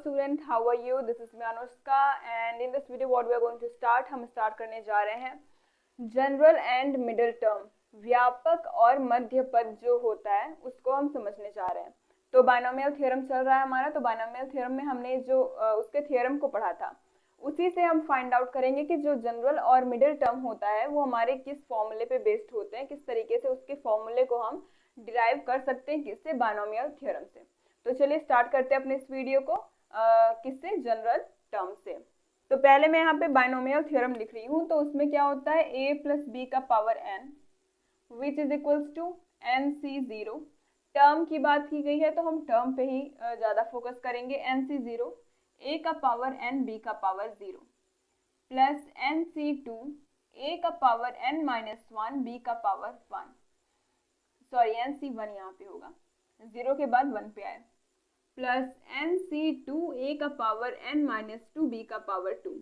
student, how are you? This is me Anushka and in this video what we are going to start, हम start करने जा रहे हैं general and middle term, व्यापक और मध्य पद जो होता है उसको हम समझने जा रहे हैं। तो बायनोमियल थ्योरम चल रहा है हमारा, तो बायनोमियल थ्योरम में हमने जो उसके थ्योरम को पढ़ा था उसी से हम फाइंड आउट करेंगे कि जो जनरल और मिडिल टर्म होता है वो हमारे किस फॉर्मूले पे बेस्ड होते हैं, किस तरीके से उसके फॉर्मूले को हम डिराइव कर सकते हैं, किससे, बायनोमियल थ्योरम से। तो चलिए स्टार्ट करते हैं अपने इस वीडियो को किससे, जनरल टर्म से। तो पहले मैं यहाँ पे बायनोमियल थ्योरम लिख रही हूँ, तो उसमें क्या होता है a प्लस बी का power n which is equals to NC0। Term की बात की गई है तो हम टर्म पे ही ज़्यादा फोकस करेंगे। NC0 a का पावर n b का पावर 0 प्लस NC2 a का पावर n माइनस 1 b का पावर 1, सॉरी NC1 यहाँ पे होगा, 0 के बाद 1 पे आए, प्लस NC2 a का पावर n माइनस 2 b का पावर 2।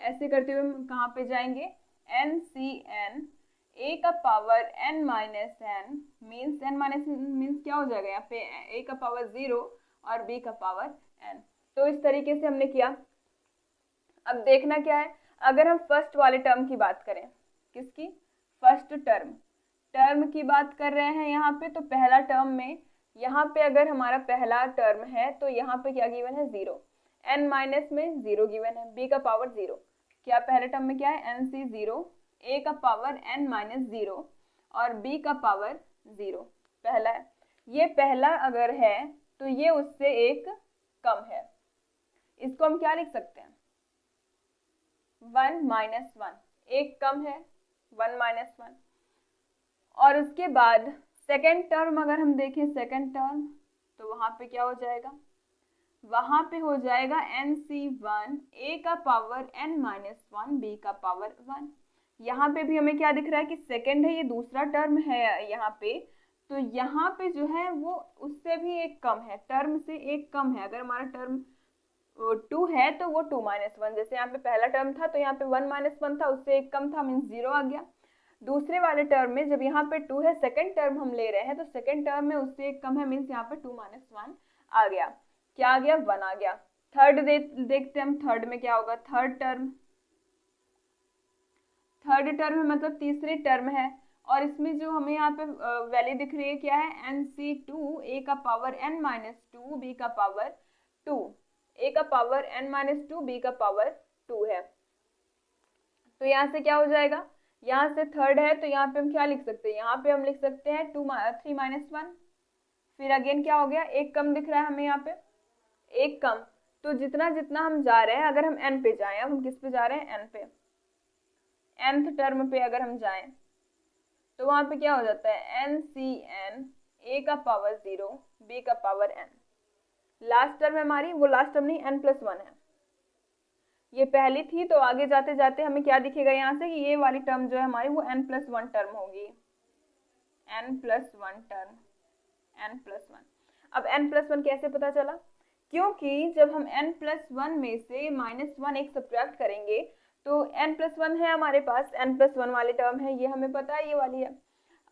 ऐसे करते हुए हम कहाँ पे जाएंगे, NCn a का power n minus n means n minus means क्या हो जाएगा यहाँ पे, a का पावर 0 और b का पावर n। तो इस तरीके से हमने किया। अब देखना क्या है, अगर हम फर्स्ट वाले टर्म की बात करें, किसकी, फर्स्ट टर्म की बात कर रहे हैं यहाँ पे, तो पहला टर्म में यहाँ पे अगर हमारा पहला टर्म है तो यहाँ पे क्या गिवन है, 0, n माइनस में 0 गिवन है, b का पावर 0। क्या पहले टर्म में क्या है, NC0 a का पावर n माइनस 0 और b का पावर 0 पहला है। ये पहला अगर है तो ये उससे एक कम है, इसको हम क्या लिख सकते हैं, 1 माइनस 1, एक कम है 1 माइनस 1। और उसके बाद सेकेंड टर्म अगर हम देखें, सेकेंड टर्म तो वहां पे क्या हो जाएगा, वहां पे हो जाएगा NC1 a का पावर n माइनस 1 b का पावर 1। यहाँ पे भी हमें क्या दिख रहा है कि सेकेंड है, ये दूसरा टर्म है यहाँ पे, तो यहाँ पे जो है वो उससे भी एक कम है, टर्म से एक कम है। अगर हमारा टर्म 2 है तो वो 2 माइनस 1, जैसे यहाँ पे पहला टर्म था तो यहाँ पे 1 माइनस 1 था, उससे एक कम था मीन्स 0 आ गया। दूसरे वाले टर्म में जब यहाँ पे 2 है, सेकंड टर्म हम ले रहे हैं, तो सेकंड टर्म में उससे एक कम है मीन्स यहाँ पे 2 माइनस 1 आ गया। क्या आ गया, 1 आ गया। थर्ड देखते हैं हम, थर्ड में क्या होगा, थर्ड टर्म है मतलब तीसरी टर्म है, और इसमें जो हमें यहाँ पे वैल्यू दिख रही है क्या है, NC2 a का पावर n माइनस 2 b का पावर 2, a का पावर n माइनस 2 b का पावर 2 है। तो यहाँ से क्या हो जाएगा, यहाँ से थर्ड है तो यहाँ पे हम क्या लिख सकते हैं, यहाँ पे हम लिख सकते हैं 3 माइनस 1। फिर अगेन क्या हो गया, एक कम दिख रहा है हमें यहाँ पे, एक कम। तो जितना जितना हम जा रहे हैं, अगर हम n पे जाएं, अब हम किस पे जा रहे हैं, n पे, nth टर्म पे अगर हम जाएं तो वहां पे क्या हो जाता है, NCn a का पावर 0 b का पावर n। लास्ट टर्म है हमारी, वो लास्ट टर्म नहीं, n+1 है, ये पहली थी, तो आगे जाते जाते हमें क्या दिखेगा यहाँ से कि ये वाली टर्म जो है हमारी वो n+1 टर्म होगी, n+1 टर्म, n+1। अब n+1 कैसे पता चला, क्योंकि जब हम n+1 में से -1 एक सब्ट्रैक्ट करेंगे तो n+1 है हमारे पास, n+1 वाली टर्म है, ये हमें पता है, ये वाली है।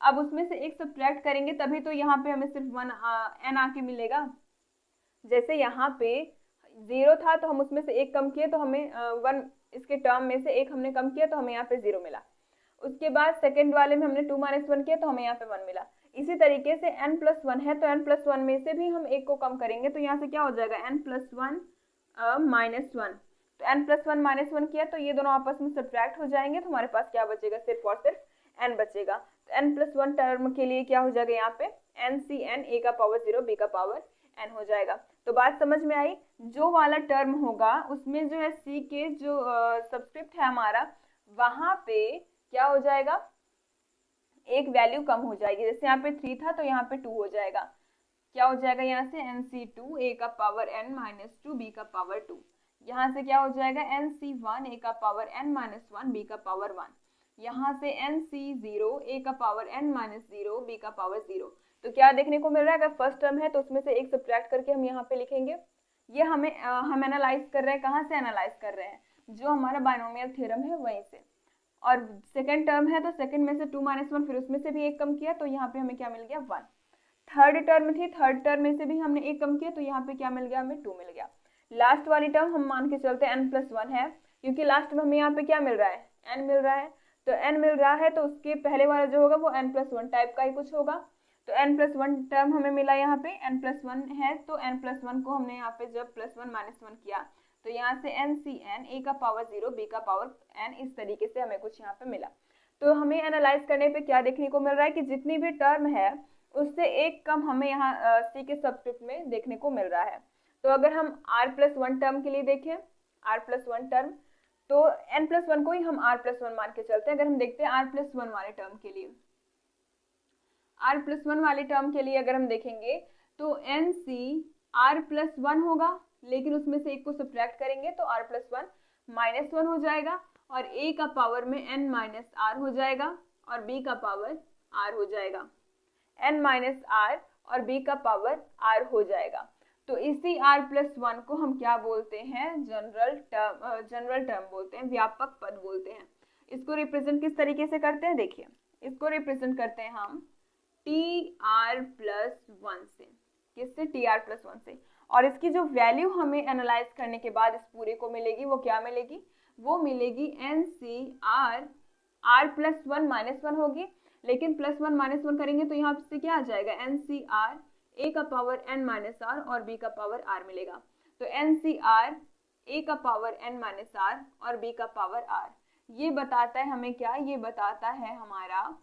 अब उसमें से एक सब्ट्रैक्ट करेंगे तभी तो यहाँ पे हमें सिर्फ n आके मिलेगा। जैसे यहाँ पे 0 था तो हम उसमें से एक कम किए तो हमें 1, इसके टर्म में से एक हमने कम किया तो हमें यहाँ पे 0 मिला। उसके बाद सेकेंड वाले में हमने 2 माइनस 1 किया तो हमें यहाँ पे 1 मिला। इसी तरीके से n+1 है तो n+1 में से भी हम एक को कम करेंगे तो यहाँ से क्या हो जाएगा, n+1 माइनस 1। तो n+1 माइनस 1 किया तो ये दोनों आपस में सब्ट्रैक्ट हो जाएंगे, तो हमारे पास क्या बचेगा, सिर्फ और सिर्फ n बचेगा। तो n+1 टर्म के लिए क्या हो जाएगा, यहाँ पे NCn a का पावर 0 b का पावर n हो जाएगा। तो बात समझ में आई, जो वाला टर्म होगा उसमें जो है c के जो सबस्क्रिप्ट है हमारा, वहां पे क्या हो जाएगा, एक वैल्यू कम हो जाएगी। जैसे यहाँ पे 3 था तो यहाँ पे 2 हो जाएगा। क्या हो जाएगा, यहाँ से NC2 a का पावर n माइनस 2 b का पावर 2। यहाँ से क्या हो जाएगा, NC1 a का पावर n माइनस 1 b का पावर 1। यहाँ से NC0 a का पावर n माइनस 0 b का पावर 0। तो क्या देखने को मिल रहा है, अगर फर्स्ट टर्म है तो उसमें से एक सब्ट्रैक्ट करके हम यहाँ पे लिखेंगे। ये हम एनालाइज कर रहे हैं, कहाँ से एनालाइज कर रहे हैं, जो हमारा बायनोमियल थ्योरम है वहीं से। और सेकेंड टर्म है तो सेकेंड में से 2 माइनस 1, फिर उसमें से भी एक कम किया तो यहाँ पे हमें क्या मिल गया, 1। थर्ड टर्म थी, थर्ड टर्म में से भी हमने एक कम किया तो यहाँ पे क्या मिल गया, हमें 2 मिल गया। लास्ट वाली टर्म हम मान के चलते हैं n+1 है, क्योंकि लास्ट में हमें यहाँ पे क्या मिल रहा है, n मिल रहा है। तो n मिल रहा है तो उसके पहले वाला जो होगा वो n+1 टाइप का ही कुछ होगा। तो n+1 टर्म हमें मिला यहाँ पे, n+1 है तो n+1 को हमने यहाँ पे जब +1 -1 किया तो यहाँ से NCN a का पावर 0 b का पावर n, इस तरीके से हमें कुछ यहाँ पे मिला। तो हमें एनालाइज करने पे क्या देखने को मिल रहा है कि जितनी भी टर्म है उससे एक कम हमें यहाँ c के सबस्क्रिप्ट में देखने को मिल रहा है। तो अगर हम r+1 टर्म के लिए देखें, r+1 टर्म, तो n+1 को ही हम r+1 मान के चलते हैं। अगर हम देखते हैं r+1 वाले टर्म के लिए, r+1 वाले टर्म के लिए अगर हम देखेंगे तो NC r+1 होगा, लेकिन उसमें से एक को सब्ट्रैक्ट करेंगे तो r+1 -1 हो जाएगा और a का पावर में n-r हो जाएगा और b का पावर r हो जाएगा, n-r और b का पावर r हो जाएगा। तो इसी r+1 को हम क्या बोलते हैं, जनरल टर्म बोलते हैं, व्यापक पद बोलते हैं। इसको रिप्रेजेंट किस तरीके से करते हैं, देखिए इसको रिप्रेजेंट करते हैं हम tr+1 से, किससे, tr+1 से। और इसकी जो वैल्यू हमें एनालाइज करने के बाद इस पूरे को मिलेगी वो क्या मिलेगी, वो मिलेगी NCr, r+1 -1 होगी, लेकिन +1 -1 करेंगे तो यहाँ से क्या आ जाएगा, NCr a का पावर n-r और b का पावर r मिलेगा। तो NCr a का पावर n-r और b का पावर r, ये बताता है हमें क्या, ये बताता है हमारा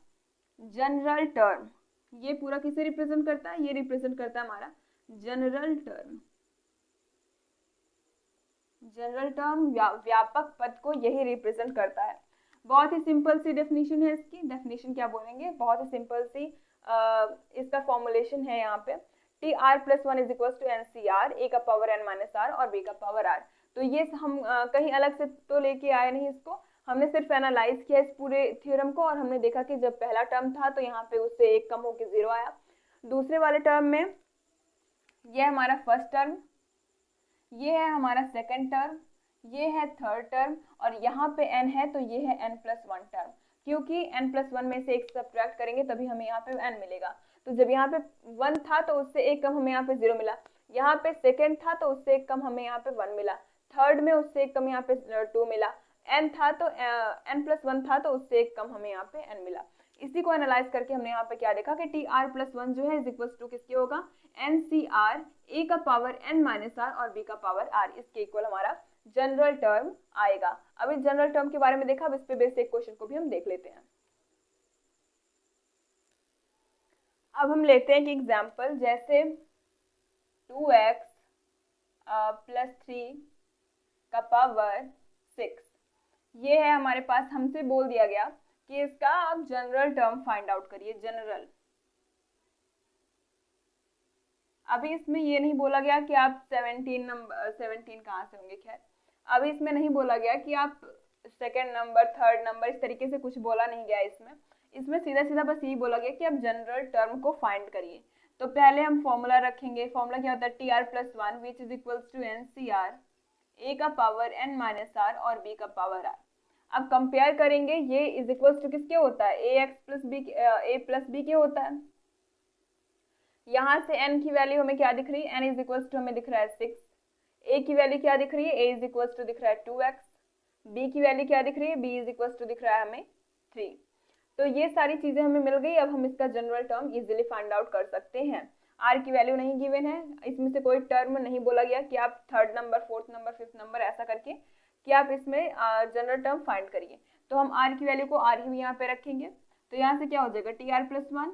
जनरल टर्म। ये पूरा किसे रिप्रेजेंट करता है, ये रिप्रेजेंट करता है हमारा जनरल टर्म। जनरल टर्म व्यापक पद को यही रिप्रेजेंट करता है। बहुत ही सिंपल सी डेफिनेशन है इसकी, डेफिनेशन क्या बोलेंगे, बहुत ही सिंपल सी इसका फॉर्मुलेशन है यहाँ पे, tr+1 is equal to NCr a का पावर n-r और b का पावर r। तो ये हम कहीं अलग से तो लेके आए नहीं इसको, हमने सिर्फ एनालाइज किया इस पूरे थ्योरम को और हमने देखा कि जब पहला टर्म था तो यहाँ पे उससे एक कम होकर 0 आया, दूसरे वाले टर्म में ये हमारा फर्स्ट टर्म, ये है हमारा सेकंड टर्म, ये है थर्ड टर्म और यहाँ पे n है तो ये है n+1 टर्म, क्योंकि n+1 में से एक सब्ट्रैक्ट करेंगे तभी हमें यहाँ पे n मिलेगा। तो जब यहाँ पे 1 था तो उससे एक कम हमें यहाँ पे 0 मिला, यहाँ पे सेकंड था तो उससे एक कम हमें यहाँ पे 1 मिला, थर्ड में उससे एक कम यहाँ पे 2 मिला, n था तो n+1 था तो उससे एक कम हमें यहाँ पे n मिला। इसी को एनालाइज करके हमने यहाँ पे क्या देखा कि tr+1 जो है इज इक्वल टू किसके होगा, NCr a का पावर n-r और b का पावर r, इसके इक्वल हमारा जनरल टर्म आएगा। अब इस जनरल टर्म के बारे में देखा, अब इस पे बेसिक क्वेश्चन को भी हम देख लेते हैं। अब हम लेते हैं कि एग्जाम्पल, जैसे 2x + 3 का पावर 6, ये है हमारे पास, हमसे बोल दिया गया कि इसका आप जनरल टर्म फाइंड आउट करिए, जनरल। अभी इसमें ये नहीं बोला गया कि आप 17 कहाँ से होंगे, खैर अभी इसमें नहीं बोला गया कि आप सेकंड नंबर, थर्ड नंबर, इस तरीके से कुछ बोला नहीं गया इसमें सीधा सीधा बस यही बोला गया कि आप जनरल टर्म को फाइंड करिए। तो पहले हम फॉर्मूला रखेंगे, फॉर्मूला क्या होता है, tr+1 which is equals to NCr a का पावर n-r और b का पावर r। अब कंपेयर करेंगे, ये इज इक्वल्स टू किसके होता है, a+b के होता है। यहाँ से n की वैल्यू हमें क्या दिख रही है, n इज इक्वल्स टू हमें दिख रहा है 6, a की वैल्यू क्या दिख रही है, a इज इक्वल्स टू दिख रहा है 2x, b की वैल्यू क्या दिख रही है, b इज इक्वल्स टू दिख रहा है हमें 3। तो ये सारी चीजें हमें मिल गई। अब हम इसका general term easily find out कर सकते हैं। r की वैल्यू नहीं गिवन है, इसमें से कोई टर्म नहीं बोला गया कि आप third number, fourth number, fifth number ऐसा करके कि आप इसमें जनरल टर्म फाइंड करिए। तो हम r की वैल्यू को r ही यहाँ पे रखेंगे, तो यहाँ से क्या हो जाएगा, tr+1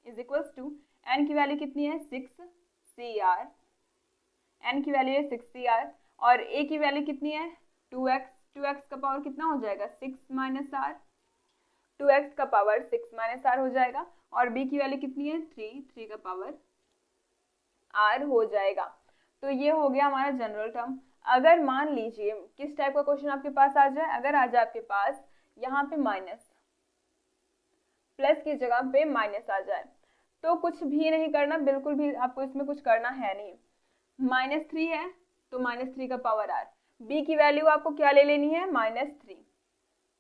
is equals to n की वैल्यू कितनी है, 6cr, n की वैल्यू है 6cr और a की वैल्यू कितनी है, 2x, 2x का पावर कितना हो जाएगा, 6 - r, 2x का पावर 6 - r हो जाएगा और b की वैल्यू कितनी है, 3 का पावर r हो जाएगा। तो ये हो गया हमारा जनरल टर्म। अगर मान लीजिए किस टाइप का क्वेश्चन आपके पास आ जाए, अगर आ जाए आपके पास यहाँ पे माइनस, प्लस की जगह पे माइनस आ जाए, तो कुछ भी नहीं करना, बिल्कुल भी आपको इसमें कुछ करना है नहीं। -3 है तो -3 का पावर r, b की वैल्यू आपको क्या ले लेनी है, -3।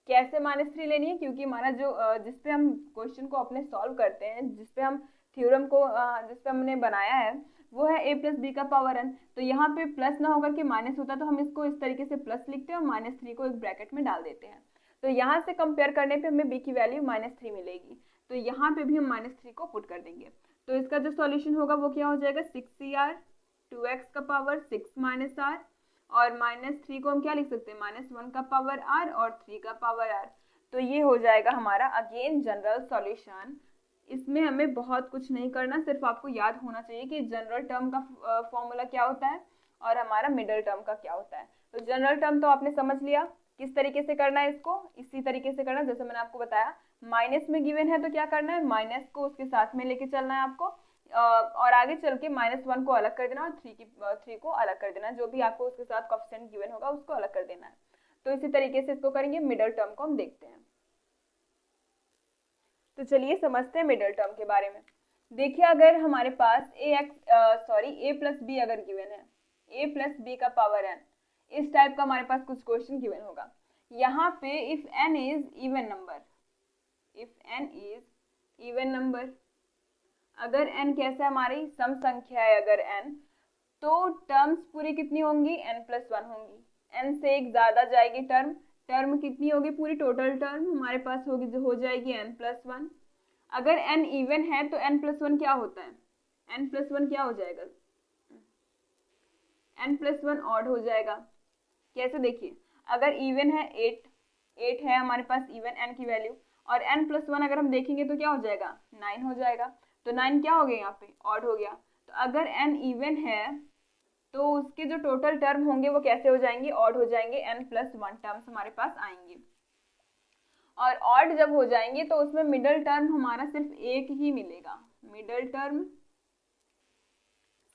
कैसे -3 लेनी है, क्योंकि हमारा जो जिसपे हम क्वेश्चन को अपने सॉल्व करते हैं, जिसपे हम थ्योरम को जिसपे हमने बनाया है, वो है a प्लस बी का पावर n। तो यहाँ पे प्लस ना होकर के माइनस होता तो हम इसको इस तरीके से प्लस लिखते हैं और -3 को एक ब्रैकेट में डाल देते हैं। तो यहाँ से कंपेयर करने पे हमें b की वैल्यू -3 मिलेगी, तो यहाँ पे भी हम -3 को पुट कर देंगे। तो इसका जो सॉल्यूशन होगा वो क्या हो जाएगा, 6r 2x का पावर 6 माइनस r, और -3 को हम क्या लिख सकते हैं, -1 का पावर r और 3 का पावर r। तो ये हो जाएगा हमारा अगेन जनरल सॉल्यूशन। इसमें हमें बहुत कुछ नहीं करना, सिर्फ आपको याद होना चाहिए कि जनरल टर्म का फॉर्मूला क्या होता है और हमारा मिडल टर्म का क्या होता है। तो जनरल टर्म तो आपने समझ लिया, किस तरीके से करना है इसको, इसी तरीके से करना जैसे मैंने आपको बताया। माइनस में गिवन है तो क्या करना है, माइनस को उसके साथ में लेके चलना है आपको, और आगे चल के -1 को अलग कर देना और 3 को अलग कर देना, जो भी आपको उसके साथ कोएफिशिएंट गिवन होगा उसको अलग कर देना है। तो इसी तरीके से इसको करेंगे। मिडल टर्म को हम देखते हैं। तो चलिए समझते हैं मिडल टर्म के बारे में। देखिए अगर हमारे पास a प्लस बी अगर गिवन है, a प्लस बी का पावर n, इस टाइप का हमारे पास कुछ क्वेश्चन गिवन होगा। यहाँ पे if n is even number, अगर n कैसा हमारी सम संख्या है अगर n, तो टर्म्स पूरी कितनी होंगी, n+1 होंगी। n से एक ज्यादा जाएगी टर्म कितनी होगी, पूरी टोटल टर्म हमारे पास होगी जो हो जाएगी n+1। अगर n इवन है तो n+1 क्या होता है, n+1 क्या हो जाएगा, n+1 ऑड हो जाएगा। कैसे, देखिए अगर इवन है 8 है हमारे पास इवन n की वैल्यू, और n+1 अगर हम देखेंगे तो क्या हो जाएगा, 9 हो जाएगा। तो 9 क्या हो गया, यहाँ पे ऑड हो गया। तो अगर n इवन है तो उसके जो टोटल टर्म होंगे वो कैसे हो जाएंगे, ऑड हो जाएंगे, n+1 टर्म्स हमारे पास आएंगे। और ऑड जब हो जाएंगे तो उसमें मिडल टर्म हमारा सिर्फ एक ही मिलेगा, मिडल टर्म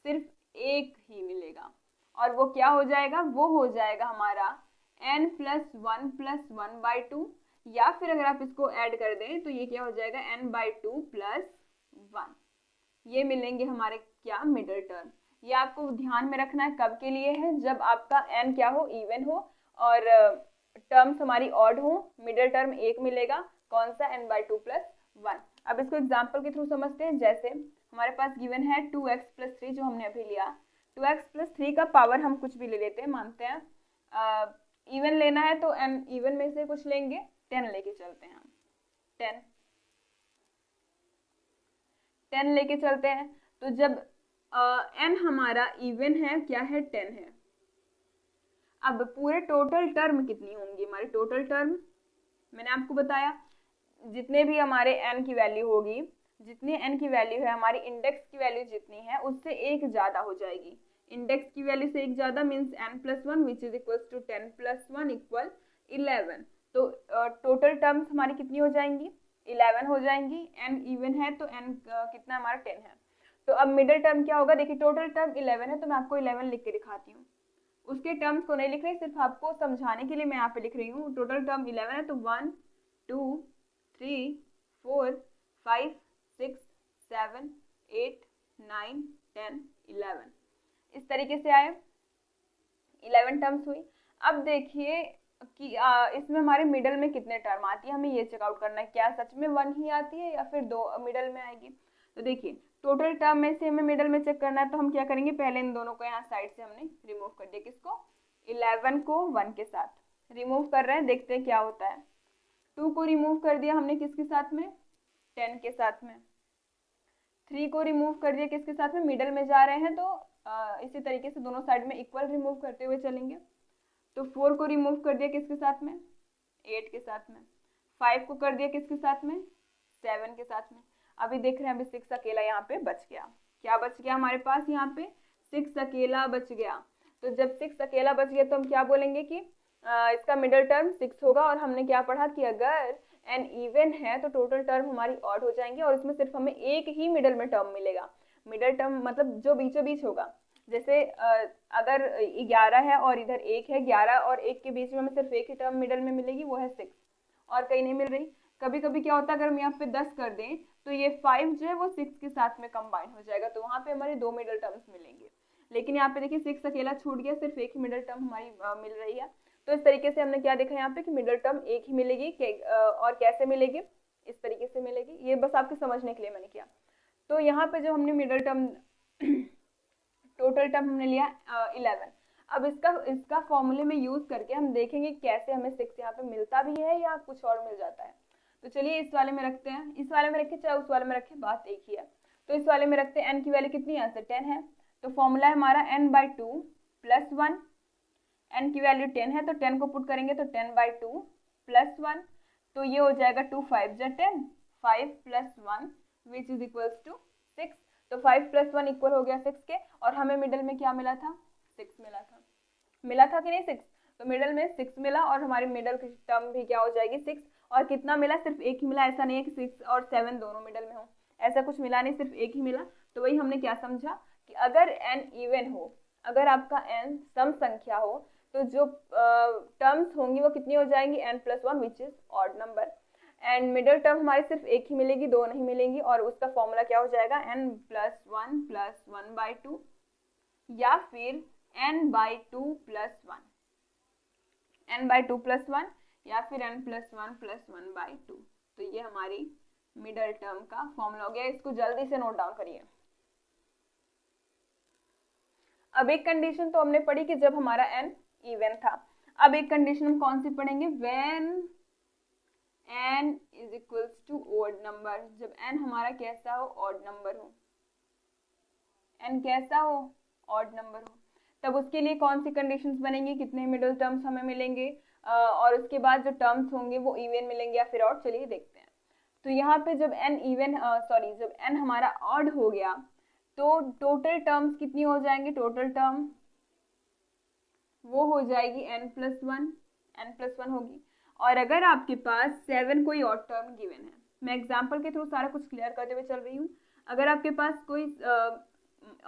सिर्फ एक ही मिलेगा, और वो क्या हो जाएगा, वो हो जाएगा हमारा n+1+1/2, या फिर अगर आप इसको ऐड कर दें तो ये क्या हो जाएगा, n/2+1। ये मिलेंगे हमारे क्या, मिडल टर्म। ये आपको ध्यान में रखना है, कब के लिए है, जब आपका n क्या हो, इवन हो, और टर्म्स हमारी ऑड हो, मिडल टर्म एक मिलेगा, कौन सा, n/2+1। अब इसको एग्जांपल के थ्रू समझते हैं। जैसे हमारे पास गिवन है 2x+3 जो हमने अभी लिया, 2x+3 का पावर हम कुछ भी ले लेते हैं, मानते हैं इवन लेना है तो n इवन में से कुछ लेंगे, 10 लेके चलते हैं हम, 10 लेके चलते हैं। तो जब n हमारा इवन है, क्या है, 10 है। अब पूरे टोटल टर्म कितनी होंगी, हमारी टोटल टर्म मैंने आपको बताया, जितने भी हमारे n की वैल्यू होगी, जितनी n की वैल्यू है, हमारी इंडेक्स की वैल्यू जितनी है उससे एक ज्यादा हो जाएगी। इंडेक्स की वैल्यू से एक ज्यादा means n+1 which is equal to 10+1 equal 11। तो टोटल टर्म्स हमारी कितनी हो जाएंगी, 11 हो जाएंगी। n इवन है तो n कितना हमारा 10 है। तो अब मिडल टर्म क्या होगा, देखिए टोटल टर्म 11 है तो मैं आपको 11 लिख के दिखाती हूँ, उसके टर्म्स को नहीं लिख रही, सिर्फ आपको समझाने के लिए मैं यहाँ पे लिख रही हूँ। टोटल टर्म 11 है तो 1 2 3 4 5 6 7 8 9 10 11, इस तरीके से आए, 11 टर्म्स हुई। अब देखिए कि इसमें हमारे मिडल में कितने टर्म आती है, हमें ये चेकआउट करना है, क्या सच में 1 ही आती है या फिर 2 मिडल में आएगी। तो देखिए टोटल टर्म में से हमें मिडल में चेक करना है, तो हम क्या करेंगे, पहले इन दोनों को यहाँ साइड से हमने रिमूव कर दिया, किसको, 11 को 1 के साथ रिमूव कर रहे हैं, देखते हैं क्या होता है। 2 को रिमूव कर दिया हमने किसके साथ में, 10 के साथ में। 3 को रिमूव कर दिया किसके साथ में, मिडल में जा रहे हैं तो इसी तरीके से दोनों साइड में इक्वल रिमूव करते हुए चलेंगे। तो 4 को रिमूव कर दिया किसके साथ में, 8 के साथ में। 5 को कर दिया किसके साथ में, 7 के साथ में। अभी देख रहे हैं अभी 6 अकेला यहाँ पे बच गया, क्या बच गया हमारे पास, यहाँ पे 6 अकेला बच गया। तो जब 6 अकेला बच गया तो हम क्या बोलेंगे कि इसका मिडल टर्म 6 होगा, और हमने क्या पढ़ा कि अगर n इवन है तो टोटल टर्म हमारी ऑड हो जाएंगे, और इसमें सिर्फ हमें एक ही मिडल में टर्म मिलेगा। मिडल टर्म मतलब जो बीचों बीच होगा, जैसे अगर 11 है और इधर 1 है, 11 और 1 के बीच में हमें सिर्फ एक ही टर्म मिडल में मिलेगी, वो है 6, और कहीं नहीं मिल रही। कभी कभी क्या होता है, अगर हम यहाँ पे 10 कर दें तो ये 5 जो है वो 6 के साथ में कंबाइन हो जाएगा, तो वहाँ पे हमारे 2 मिडल टर्म्स मिलेंगे। लेकिन यहाँ पे देखिए 6 अकेला छूट गया, सिर्फ एक ही मिडल टर्म हमारी मिल रही है। तो इस तरीके से हमने क्या देखा यहाँ पे कि मिडल टर्म एक ही मिलेगी, और कैसे मिलेगी, इस तरीके से मिलेगी। ये बस आपके समझने के लिए मैंने किया। तो यहाँ पे जो हमने मिडल टर्म टोटल टर्म हमने लिया 11। अब इसका फॉर्मूले में यूज करके हम देखेंगे कैसे हमें 6 यहाँ पे मिलता भी है या कुछ और मिल जाता है। तो चलिए इस वाले में रखते हैं, इस वाले में रखे चाहे उस वाले में रखे, बात एक ही है। तो इस वाले में रखते हैं, n की वैल्यू कितनी है, 10 है, तो फॉर्मूला है हमारा n/2 + 1। n की वैल्यू 10 है तो 10 को पुट करेंगे तो 10/2 + 1, तो ये हो जाएगा 2 5 × 10, 5 + 1 विच इज इक्वल्स टू 6। तो 5 + 1 इक्वल हो गया 6 के, और हमें मिडल में क्या मिला था, 6 मिला था कि नहीं 6, तो मिडल में 6 मिला और हमारी मिडल की टर्म भी क्या हो जाएगी 6। और कितना मिला, सिर्फ एक ही मिला, ऐसा नहीं है कि 6 और 7 दोनों मिडल में हो, ऐसा कुछ मिला नहीं, सिर्फ एक ही मिला। तो वही हमने क्या समझा कि अगर n इवन हो, अगर आपका n सम संख्या हो, तो जो टर्म्स होंगी वो कितनी हो जाएंगी, n+1 which is odd number. And middle term हमारी सिर्फ एक ही मिलेगी, दो नहीं मिलेंगी, और उसका फॉर्मूला क्या हो जाएगा, n+1 + 1/2 या फिर n/2 + 1, n/2 + 1 या फिर n+1 + 1/2। तो ये हमारी मिडल टर्म का फॉर्मूला हो गया। इसको जल्दी से नोट डाउन करिए। अब एक कंडीशन तो हमने पढ़ी कि जब हमारा n इवन था। अब एक कंडीशन हम कौन सी पढ़ेंगे, when n is equals to odd number, जब n हमारा कैसा हो, ऑड नंबर हो, n कैसा हो, ऑड नंबर हो, तब उसके लिए कौन सी कंडीशंस बनेंगी, कितने मिडल टर्म्स हमें मिलेंगे, और उसके बाद जो टर्म्स होंगे वो इवन मिलेंगे या फिर ऑड, चलिए देखते हैं। तो यहाँ पे जब जब n हमारा ऑड हो गया तो टोटल टर्म्स कितनी हो जाएंगी, टोटल टर्म वो हो जाएगी n+1 होगी। और अगर आपके पास 7 कोई ऑड टर्म गिवन है, मैं एग्जांपल के थ्रू सारा कुछ क्लियर करते हुए चल रही हूँ। अगर आपके पास कोई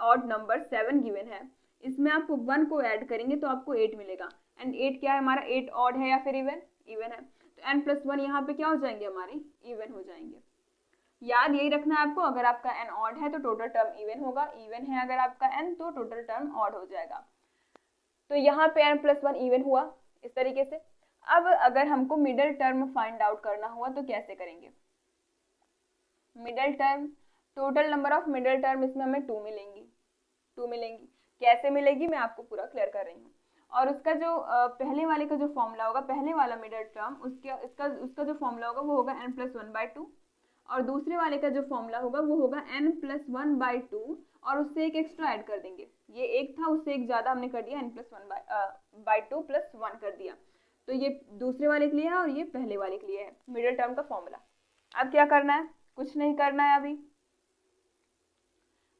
ऑड नंबर 7 गिवन है, इसमें आप 1 को ऐड करेंगे तो आपको 8 मिलेगा। एंड 8 क्या है हमारा, 8 ऑड है या फिर इवन है, तो n+1 यहाँ पे क्या हो जाएंगे, हमारे इवन हो जाएंगे। याद यही रखना है आपको, अगर आपका n ऑड है तो टोटल टर्म इवन होगा, इवन है अगर आपका n तो टोटल टर्म ऑड हो जाएगा। तो यहाँ पे n+1 इवन हुआ इस तरीके से। अब अगर हमको मिडल टर्म फाइंड आउट करना हुआ तो कैसे करेंगे, middle term, total number of middle term, इसमें हमें 2 मिलेंगी। कैसे मिलेगी मैं आपको पूरा क्लियर कर रही हूँ। और उसका जो पहले वाले का जो फॉर्मूला होगा, पहले वाला मिडल टर्म, उसका जो फॉर्मूला होगा वो होगा n+1/2, और दूसरे वाले का जो फॉर्मूला होगा वो होगा n+1/2, और उससे एक एक्स्ट्रा ऐड कर देंगे, ये एक था उससे एक ज्यादा हमने कर दिया, n+1/2 + 1 कर दिया। तो ये दूसरे वाले के लिए है और ये पहले वाले के लिए है मिडल टर्म का फॉर्मूला। अब क्या करना है, कुछ नहीं करना है,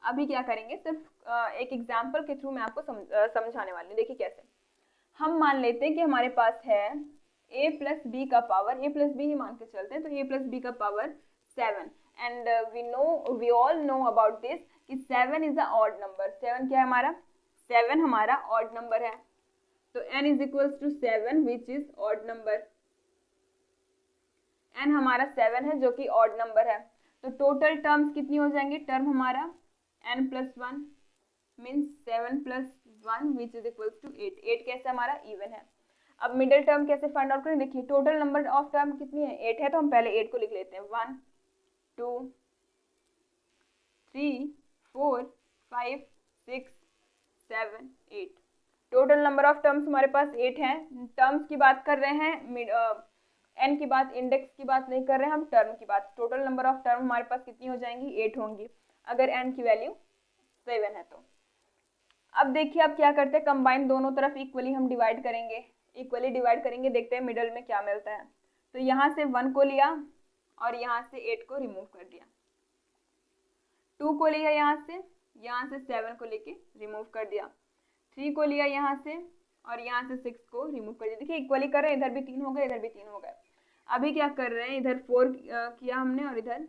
अभी क्या करेंगे, सिर्फ एक एग्जाम्पल के थ्रू मैं आपको समझाने वाली हूँ। देखिए कैसे, हम मान लेते हैं कि हमारे पास है a + b का पावर, a + b ही मान के चलते हैं, तो a + b का power 7, and we all know about this कि 7 इज अ ऑड नंबर। 7 क्या है हमारा, 7 हमारा ऑड नंबर है, तो n is equals to 7 which is odd number, n हमारा 7 है जो कि ऑड नंबर है। तो टोटल टर्म्स कितनी हो जाएंगी, टर्म हमारा n+1 means 7 + 1 which is equals to 8। 8 कैसे हमारा इवन है। अब मिडिल टर्म कैसे फाइंड आउट करें, देखिए टोटल नंबर ऑफ टर्म कितनी है, 8 है, तो हम पहले 8 को लिख लेते हैं, 1 2 3 4 5 6 7 8। टोटल नंबर ऑफ टर्म्स हमारे पास 8 हैं। टर्म्स की बात कर रहे हैं, एन की बात, इंडेक्स की बात नहीं कर रहे हैं हम, टर्म की बात। टोटल नंबर ऑफ टर्म हमारे पास कितनी हो जाएंगी, 8 होंगी अगर एन की वैल्यू 7 है तो। अब देखिए अब क्या करते हैं, कंबाइन दोनों तरफ इक्वली हम डिवाइड करेंगे, देखते हैं मिडल में क्या मिलता है। तो यहाँ से 1 को लिया और यहाँ से 8 को रिमूव कर दिया, 2 को लिया यहाँ से 7 को लेके रिमूव कर दिया, 3 को लिया यहाँ से और यहाँ से 6 को रिमूव कर दिया। देखिए इक्वली कर रहे हैं, इधर भी 3 हो गए, इधर भी 3 हो गए। अभी क्या कर रहे हैं, इधर 4 किया हमने और इधर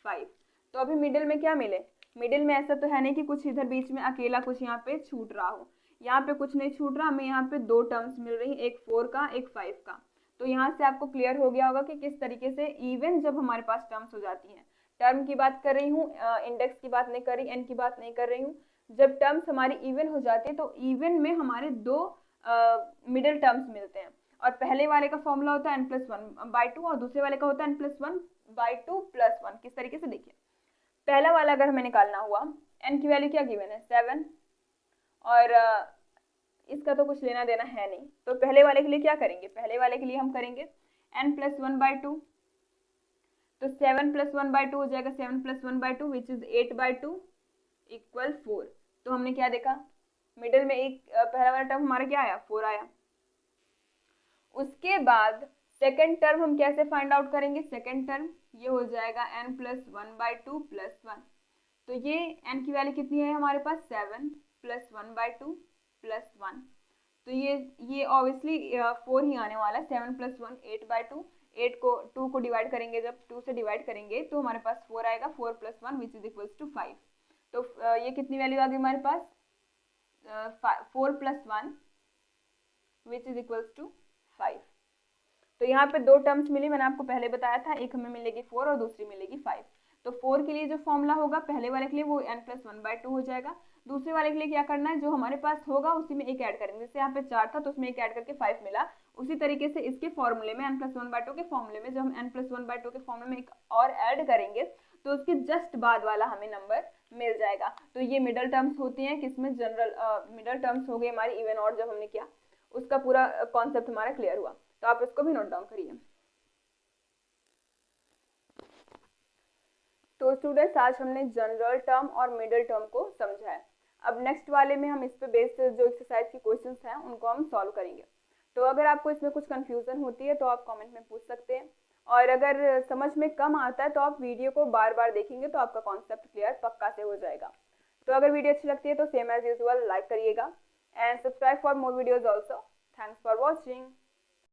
5। तो अभी मिडिल में क्या मिले, मिडिल में ऐसा तो है नहीं कि कुछ इधर बीच में अकेला कुछ यहाँ पे छूट रहा हो, यहाँ पे कुछ नहीं छूट रहा, हमें यहाँ पे 2 टर्म्स मिल रही, एक 4 का एक 5 का। तो यहाँ से आपको क्लियर हो गया होगा कि किस तरीके से इवन जब हमारे पास टर्म्स हो जाती हैं, टर्म की बात कर रही हूँ, इंडेक्स की बात नहीं कर रही, एन की बात नहीं कर रही हूँ। जब टर्म्स हमारी इवन हो जाती है तो इवन में हमारे 2 मिडिल टर्म्स मिलते हैं, और पहले वाले का फॉर्मूला होता है n+1/2 और दूसरे वाले का होता है n+1/2 + 1। किस तरीके से, देखिए पहला वाला अगर हमें निकालना हुआ, n की वैल्यू क्या गिवन है 7, और इसका तो कुछ लेना देना है नहीं। तो पहले वाले के लिए क्या करेंगे, पहले वाले के लिए हम करेंगे n+1/2। तो 7 + 1/2 हो जाएगा 7 + 1/2 विच इज 8/2 इक्वल 4। तो हमने क्या देखा, मिडिल में एक पहला वाला टर्म हमारा क्या आया, 4 आया। उसके बाद सेकेंड टर्म हम कैसे फाइंड आउट करेंगे, सेकेंड टर्म ये हो जाएगा n+1/2 + 1। तो ये n की वैल्यू कितनी है हमारे पास, 7 + 1/2 + 1। तो ये ऑब्वियसली 4 ही आने वाला है। 7 + 1 8/2, 8 को 2 को डिवाइड करेंगे, जब 2 से डिवाइड करेंगे तो हमारे पास 4 आएगा। 4 + 1 विच इज इक्वल्स टू 5। तो ये कितनी वैल्यू आ गई हमारे पास, 4 + 1 विच इज इक्वल्स टू 5। तो यहाँ पे दो टर्म्स मिली, मैंने आपको पहले बताया था, एक हमें मिलेगी 4 और दूसरी मिलेगी 5। तो 4 के लिए जो फॉर्मूला होगा पहले वाले के लिए वो n+1/2 हो जाएगा। दूसरे वाले के लिए क्या करना है, जो हमारे पास होगा उसी में एक ऐड करेंगे। जैसे यहाँ पे 4 था तो उसमें एक ऐड करके 5 मिला, उसी तरीके से इसके फॉर्मूले में n+1/2 के फॉर्मूले में, जब हम n+1/2 के फॉर्मूले में एक और ऐड करेंगे तो उसके जस्ट बाद वाला हमें नंबर मिल जाएगा। तो ये मिडल टर्म्स होती हैं, किसमें, जनरल मिडल टर्म्स हो गए हमारी इवन और जब हमने किया, उसका पूरा कॉन्सेप्ट हमारा क्लियर हुआ। तो आप इसको भी नोट डाउन करिए। तो स्टूडेंट्स आज हमने जनरल टर्म और मिडिल टर्म को समझा है। अब नेक्स्ट वाले में हम इस पे बेस्ड जो एक्सरसाइज की क्वेश्चंस हैं उनको हम सॉल्व करेंगे। तो अगर आपको इसमें कुछ कंफ्यूजन होती है तो आप कमेंट में पूछ सकते हैं, और अगर समझ में कम आता है तो आप वीडियो को बार बार देखेंगे तो आपका कॉन्सेप्ट क्लियर पक्का से हो जाएगा। तो अगर वीडियो अच्छी लगती है तो सेम एज यूजुअल लाइक करिएगा and subscribe for more videos also. Thanks for watching.